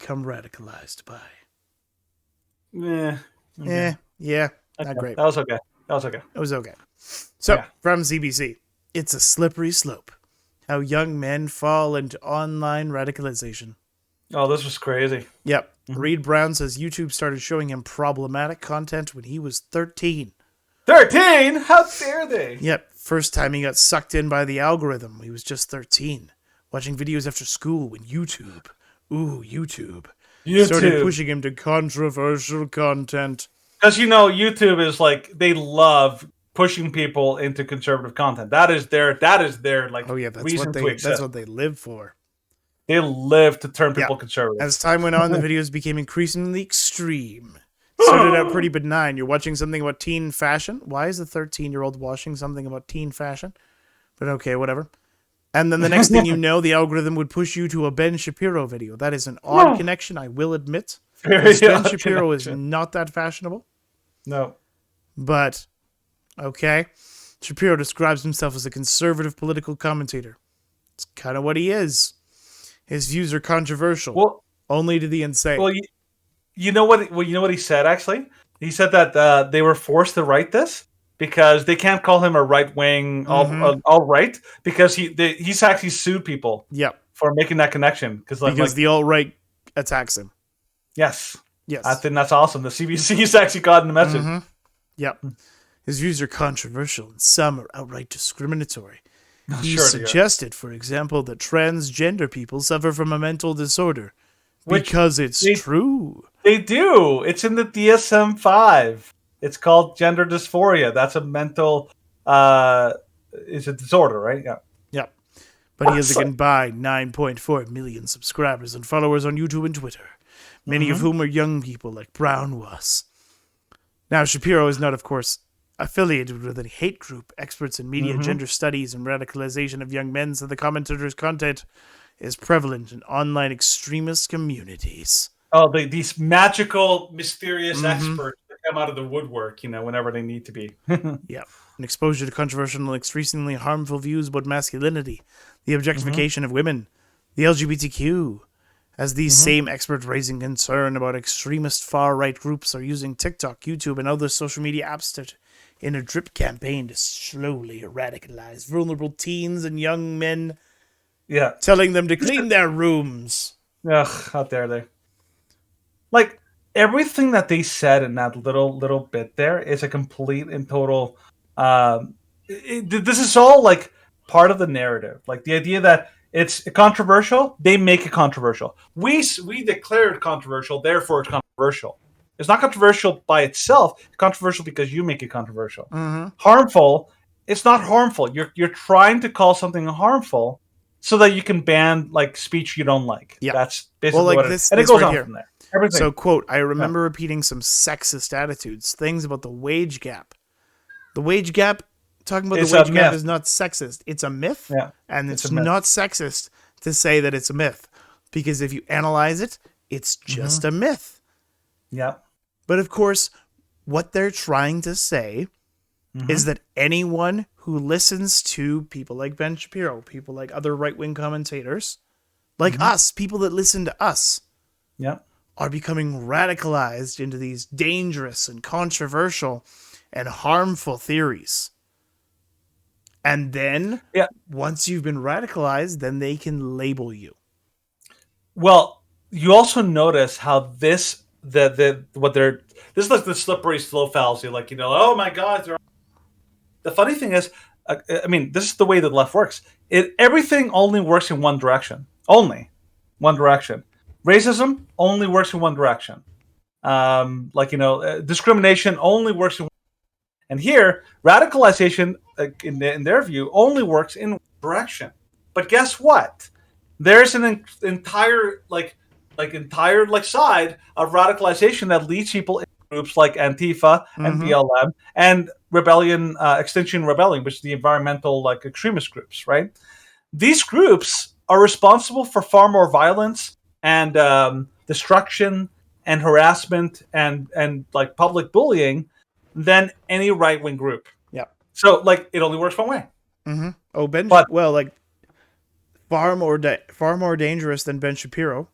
become radicalized by. Yeah. Okay. Yeah, Okay. not great. That was okay. That was okay. It was okay. So, Yeah. from CBC, it's a slippery slope. How young men fall into online radicalization. Oh, this was crazy. Yep. Mhm. Reed Brown says YouTube started showing him problematic content when he was 13. 13? How dare they? Yep. First time he got sucked in by the algorithm, he was just 13. Watching videos after school when YouTube started YouTube. pushing him to controversial content. Because, YouTube is like, they love pushing people into conservative content. That is their like Oh yeah, that's reason what to exist. they live for. They live to turn Yeah. people conservative. As time went on, the videos became increasingly extreme. Started out pretty benign. You're watching something about teen fashion. Why is a 13-year-old watching something about teen fashion? But okay, whatever. And then the next thing you know, the algorithm would push you to a Ben Shapiro video. That is an odd connection, I will admit. Very Ben odd Shapiro is connection. not that fashionable. No. But, okay. Shapiro describes himself as a conservative political commentator. It's kind of what he is. His views are controversial. Well, only to the insane. Well, you know what he said, actually? He said that they were forced to write this because they can't call him a right-wing alt-right because he's actually sued people for making that connection. Because the alt-right attacks him. Yes. Yes. I think that's awesome. The CBC's actually gotten the message. Yep. His views are controversial and some are outright discriminatory. He Sure suggested, for example, that transgender people suffer from a mental disorder. Because it's true. They do. It's in the DSM-5. It's called gender dysphoria. That's a mental, it's a disorder, right? Yeah. Yep. But he has a combined 9.4 million subscribers and followers on YouTube and Twitter, many of whom are young people like Brown was. Now, Shapiro is not, of course, affiliated with any hate group. Experts in media, gender studies, and radicalization of young men said the commentator's content is prevalent in online extremist communities. Oh, these magical, mysterious experts that come out of the woodwork, whenever they need to be. Yeah. An exposure to controversial and increasingly harmful views about masculinity, the objectification of women, the LGBTQ, as these same experts raising concern about extremist far-right groups are using TikTok, YouTube, and other social media apps in a drip campaign to slowly radicalize vulnerable teens and young men. Yeah. Telling them to clean their rooms. Ugh, how dare they? Like, everything that they said in that little bit there is a complete and total... this is all, like, part of the narrative. Like, the idea that it's controversial, they make it controversial. We declare it controversial, therefore it's controversial. It's not controversial by itself. It's controversial because you make it controversial. Harmful, it's not harmful. You're trying to call something harmful so that you can ban speech you don't like. Yeah. That's basically what it is. And it goes goes on here. from there. Everything. So, quote, I remember repeating some sexist attitudes, things about the wage gap. The wage gap, talking about the wage gap is not sexist. It's a myth. Yeah. And it's not sexist to say that it's a myth. Because if you analyze it, it's just a myth. Yeah. But of course, what they're trying to say is that anyone who listens to people like Ben Shapiro, people like other right-wing commentators, like us, people that listen to us, are becoming radicalized into these dangerous and controversial and harmful theories. And then, once you've been radicalized, then they can label you. Well, you also notice how this is like the slippery slope fallacy. Like, oh my God, the funny thing is, this is the way that left works. Everything only works in one direction. Only one direction. Racism only works in one direction. Discrimination only works in one direction. And here, radicalization, in their view, only works in one direction. But guess what? There's an entire side of radicalization that leads people in groups like Antifa and BLM and Extinction Rebellion, which is the environmental extremist groups, right? These groups are responsible for far more violence and destruction and harassment and public bullying than any right-wing group. Yeah. So it only works one way. Oh, far more dangerous than Ben Shapiro.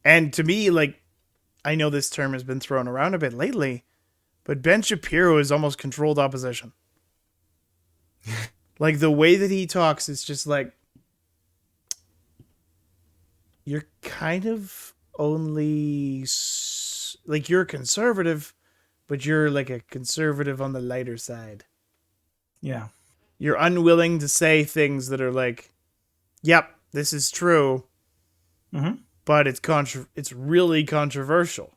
And to me, like, I know this term has been thrown around a bit lately, but Ben Shapiro is almost controlled opposition. Like, the way that he talks is just like, you're kind of only, like, you're a conservative, but you're like a conservative on the lighter side. Yeah. You're unwilling to say things that are like, yep, this is true, but it's really controversial.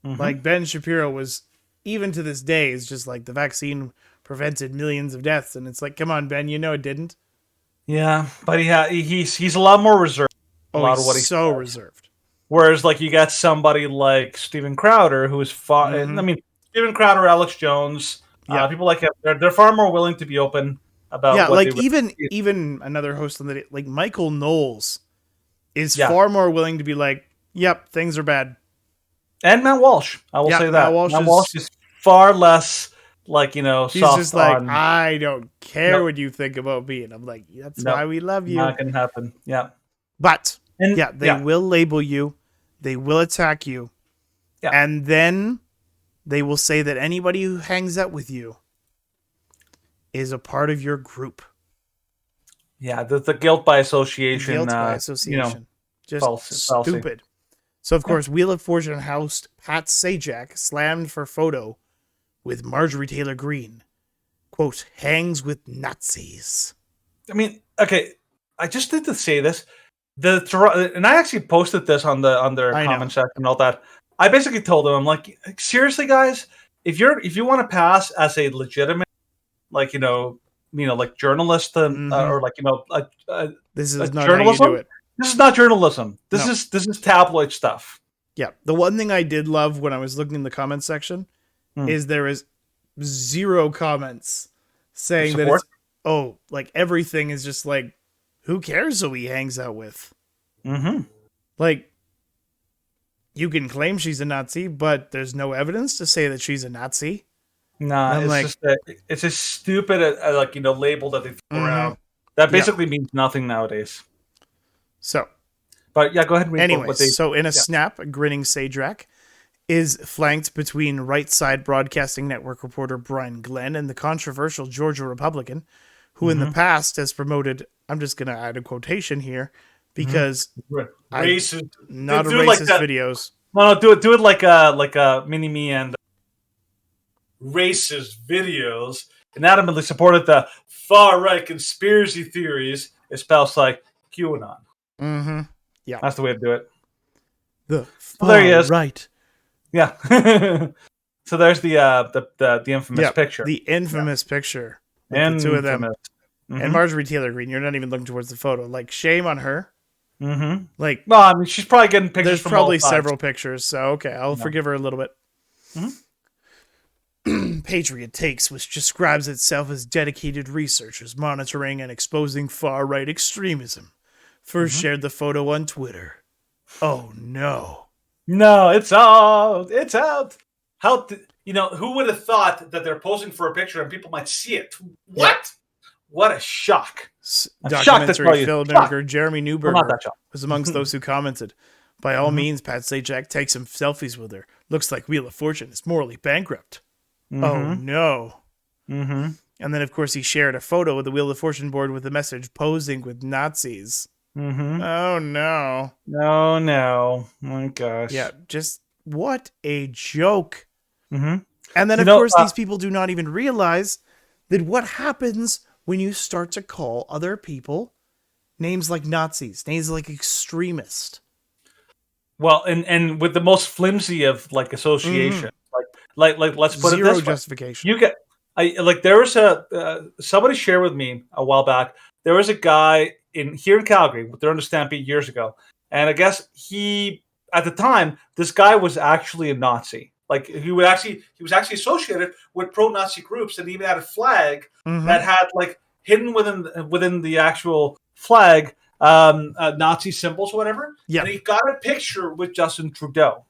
Like, Ben Shapiro was, even to this day, is just like, the vaccine prevented millions of deaths, and it's like, come on, Ben, you know it didn't. Yeah, but he's a lot more reserved. A lot of what he so says. reserved. Whereas, like, you got somebody like Steven Crowder, who is far. I mean, Steven Crowder, Alex Jones, people like him. They're far more willing to be open about what like they really even another host on the, like, Michael Knowles is far more willing to be like, yep, things are bad. And Matt Walsh, I will say that Matt Walsh is far less, like, he's soft just like, on, I don't care what you think about me, and I'm like, that's why we love you. Not gonna happen. Yeah, but they will label you, they will attack you, and then they will say that anybody who hangs out with you is a part of your group. Yeah, the guilt by association. Guilt by association. Just false, stupid. So, of course, Wheel of Fortune host Pat Sajak slammed for photo with Marjorie Taylor Greene. Quote, hangs with Nazis. I mean, okay, I just need to say this. And I actually posted this on their comment section and all that. I basically told them, I'm like, seriously, guys, if you want to pass as a legitimate, like, like journalist or like, this is not journalism. How you do it. This is not journalism. This is tabloid stuff. Yeah. The one thing I did love when I was looking in the comments section is there is 0 comments saying that it's, like, everything is just like, who cares who he hangs out with? Like, you can claim she's a Nazi, but there's no evidence to say that she's a Nazi. Nah, it's a stupid label that they throw around that basically means nothing nowadays. So, but yeah, go ahead and read. Anyway, so in a snap, a grinning Sajak is flanked between Right Side Broadcasting Network reporter Brian Glenn and the controversial Georgia Republican, who in the past has promoted, I'm just going to add a quotation here, because racist, not a racist videos. No, do it like a mini-me and racist videos, and adamantly supported the far-right conspiracy theories, espoused like QAnon. Yeah. That's the way to do it. The there he is. Right. Yeah. So there's the infamous picture. The infamous picture. The 2 of them. And Marjorie Taylor Greene, you're not even looking towards the photo. Like, shame on her. Like, well, I mean, she's probably getting pictures. There's from probably all sides. several pictures, so okay, I'll forgive her a little bit. Patriot Takes, which describes itself as dedicated researchers monitoring and exposing far-right extremism, first shared the photo on Twitter. Oh no. No, it's out. It's out. How who would have thought that they're posing for a picture and people might see it? What? Yeah. What a shock. Documentary filmmaker Jeremy Newberger was amongst those who commented. By all means, Pat Sajak takes some selfies with her. Looks like Wheel of Fortune is morally bankrupt. Oh no. And then, of course, he shared a photo of the Wheel of Fortune board with the message, posing with Nazis. Oh no. Oh no. My gosh. Yeah, just what a joke. And then, of course, these people do not even realize that what happens when you start to call other people names like Nazis, names like extremist. Well, and with the most flimsy of like association, like let's put Zero it this justification. way. There was somebody shared with me a while back. There was a guy here in Calgary with Their Stampede years ago, and I guess at the time this guy was actually a Nazi. Like he was actually associated with pro-Nazi groups, and even had a flag that had like hidden within the actual flag Nazi symbols or whatever. Yeah. And he got a picture with Justin Trudeau,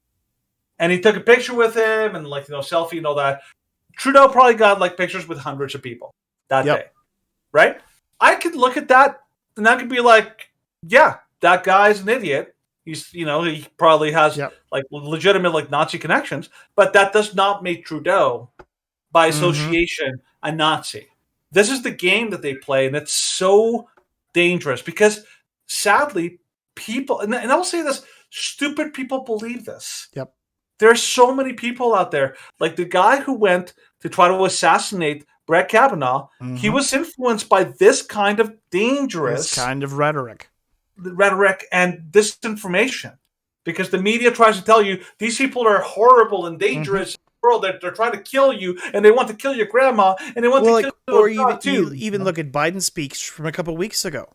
and he took a picture with him and selfie and all that. Trudeau probably got like pictures with hundreds of people that day, right? I could look at that and I could be like, yeah, that guy's an idiot, He probably has Yep. like legitimate like Nazi connections, but that does not make Trudeau, by Mm-hmm. association, a Nazi. This is the game that they play, and it's so dangerous because sadly, people, and I will say this, stupid people believe this. Yep. There's so many people out there. Like the guy who went to try to assassinate Brett Kavanaugh, he Mm-hmm. was influenced by this kind of This dangerous kind of rhetoric. rhetoric and disinformation. Because the media tries to tell you these people are horrible and Mm-hmm. dangerous in the world. They're trying to kill you, and they want to kill your grandma, and they want Well, to like, kill your or even dog too. even look at Biden's speech from a couple weeks ago.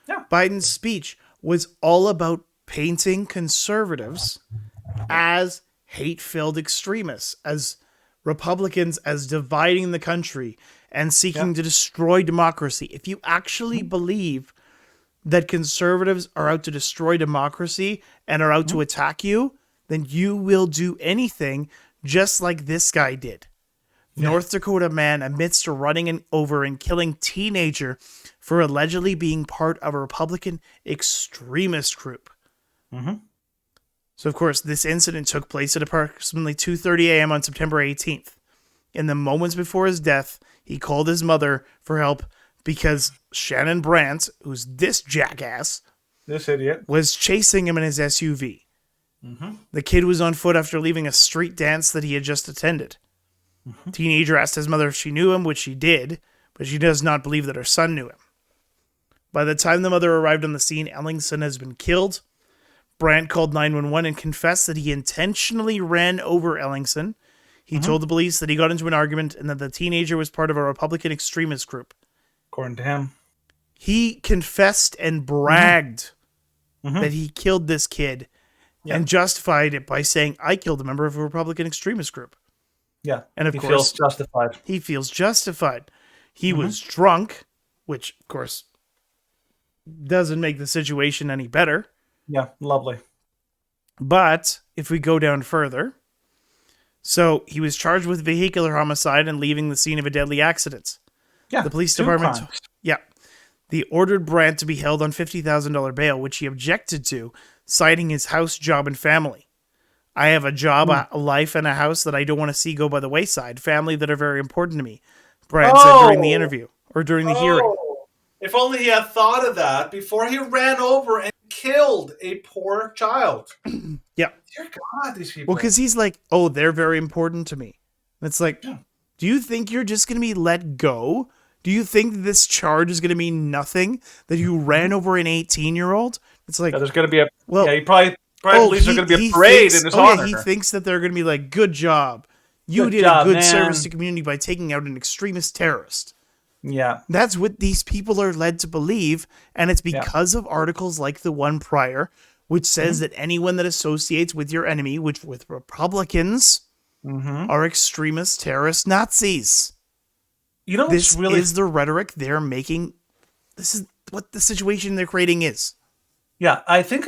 Yeah. Biden's speech was all about painting conservatives as hate-filled extremists, as Republicans, as dividing the country and seeking Yeah. to destroy democracy. If you actually believe that conservatives are out to destroy democracy and are out to attack you, then you will do anything just like this guy did. North Dakota man admits to running over and killing teenager for allegedly being part of a Republican extremist group. Mm-hmm. So, of course, this incident took place at approximately 2:30 a.m. on September 18th. In the moments before his death, he called his mother for help because Shannon Brandt, who's this jackass, This idiot was chasing him in his SUV. Mm-hmm. The kid was on foot after leaving a street dance that he had just attended. Mm-hmm. Teenager asked his mother if she knew him, which she did, but she does not believe that her son knew him. By the time the mother arrived on the scene, Ellingson has been killed. Brandt called 911 and confessed that he intentionally ran over Ellingson. He told the police that he got into an argument and that the teenager was part of a Republican extremist group. According to him. He confessed and bragged that he killed this kid and justified it by saying, I killed a member of a Republican extremist group. Yeah. And of he course, feels justified. he feels justified. He was drunk, which, of course, doesn't make the situation any better. Yeah, lovely. But if we go down further, so he was charged with vehicular homicide and leaving the scene of a deadly accident. Yeah. The police 2 department, crimes. they ordered Brandt to be held on $50,000 bail, which he objected to, citing his house, job, and family. I have a job, a life, and a house that I don't want to see go by the wayside. Family that are very important to me. Brandt said during the interview or during the hearing. If only he had thought of that before he ran over and killed a poor child. Yeah. Dear God, these people. Well, because he's like, oh, they're very important to me. And it's like, do you think you're just going to be let go? Do you think this charge is going to mean nothing? That you ran over an 18-year-old? It's like, there's going to be a. well, he probably believes there's going to be a parade in his honor. He thinks that they're going to be like, good job. You Good did job, a good man. service to community by taking out an extremist terrorist. Yeah. That's what these people are led to believe, and it's because of articles like the one prior, which says that anyone that associates with your enemy, which with Republicans, are extremist, terrorist, Nazis. You know, This really is the rhetoric they're making. This is what the situation they're creating is. Yeah, I think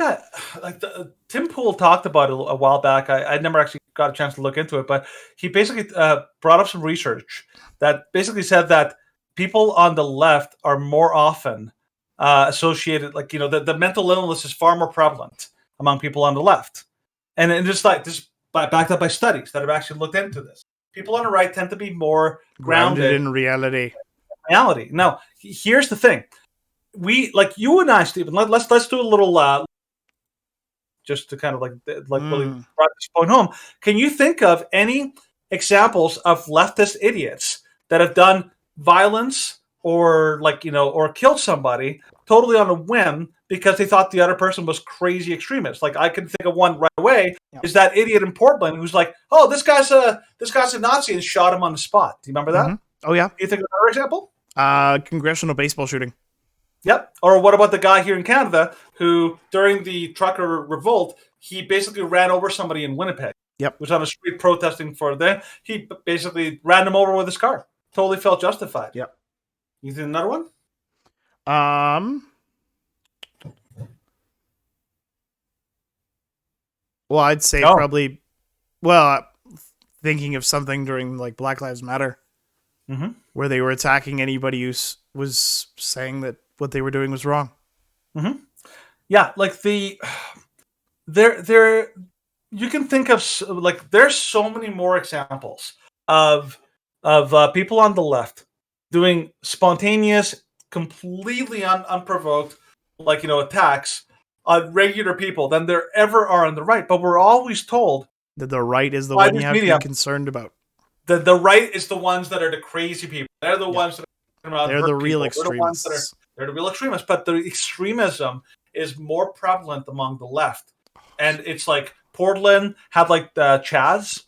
Tim Pool talked about it a while back. I never actually got a chance to look into it, but he basically brought up some research that basically said that people on the left are more often associated, like, the mental illness is far more prevalent among people on the left. And just like this, backed up by studies that have actually looked into this. People on the right tend to be more grounded in reality. Now, here's the thing. We, like you and I, Stephen, let's do a little just to kind of like really brought this point home. Can you think of any examples of leftist idiots that have done violence or or killed somebody totally on a whim because they thought the other person was crazy extremist? Like, I can think of one right away. Is that idiot in Portland who's like, oh, this guy's a Nazi, and shot him on the spot. Do you remember that? Oh yeah. Do you think of another example? Congressional baseball shooting. Yep. Or what about the guy here in Canada who, during the trucker revolt, he basically ran over somebody in Winnipeg. Yep. Was on a street protesting for them. He basically ran them over with his car. Totally felt justified. Yep. You think another one? Well, I'd say probably. Well, thinking of something during like Black Lives Matter, where they were attacking anybody who was saying that what they were doing was wrong. Yeah, like there you can think of like there's so many more examples of people on the left doing spontaneous, completely unprovoked, like attacks on regular people than there ever are on the right. But we're always told That the right is the by one you this have to be media concerned about. that the right is the ones that are the crazy people. They're the ones that are going to They're the hurt real people. They're the ones that are extremists. they're the real extremists. But the extremism is more prevalent among the left, and it's like Portland had like the Chaz,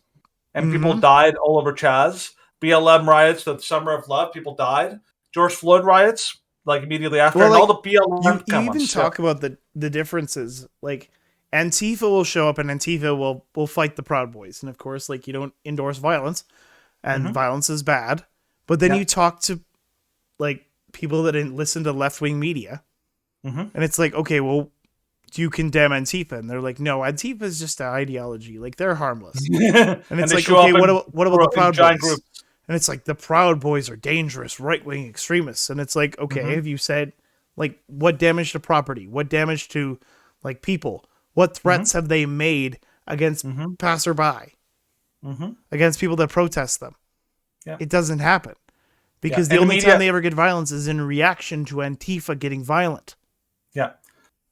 and people Mhm. died all over Chaz. BLM riots, the Summer of Love, people died. George Floyd riots, like immediately after, Well, and all like the BLM you even comments. Yeah. talk about the differences. Like Antifa will show up and Antifa will fight the Proud Boys, and of course, like you don't endorse violence, and Mm-hmm. violence is bad. But then Yeah. you talk to like people that didn't listen to left wing media, Mm-hmm. and it's like, okay, well, do you condemn Antifa? And they're like, no, Antifa is just an ideology. Like they're harmless. And And it's they like, show okay, up what about the in Proud giant Boys? groups. And it's like the Proud Boys are dangerous right wing extremists. And it's like, okay, Mm-hmm. have you said like what damage to property? What damage to like people? What threats have they made against Mm-hmm. passerby? Mm-hmm. Against people that protest them? Yeah. It doesn't happen. Yeah. Because the And the only time media. they ever get violence is in reaction to Antifa getting violent. Yeah.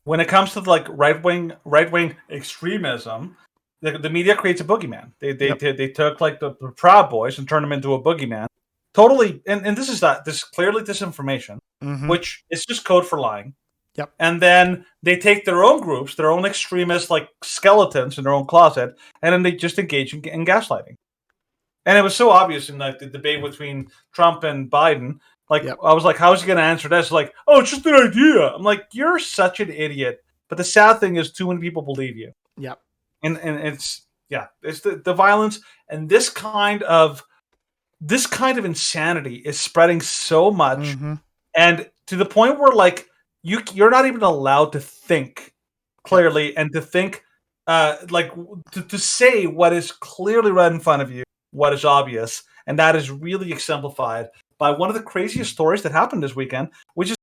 When it comes to like right wing extremism, the media creates a boogeyman. Yep. They took like the Proud Boys and turned them into a boogeyman. Totally, and this is clearly disinformation, Mm-hmm. which is just code for lying. Yep. And then they take their own groups, their own extremists, like skeletons in their own closet, and then they just engage in gaslighting. And it was so obvious in like the debate between Trump and Biden. Like Yep. I was like, "How's he going to answer this?" Like, "Oh, it's just an idea." I'm like, "You're such an idiot." But the sad thing is, too many people believe you, Yep. and it's the violence and this kind of insanity is spreading so much, Mm-hmm. and to the point where like you're not even allowed to think Yep. clearly and to think like to say what is clearly right in front of you, what is obvious, and that is really exemplified by one of the craziest stories that happened this weekend, which is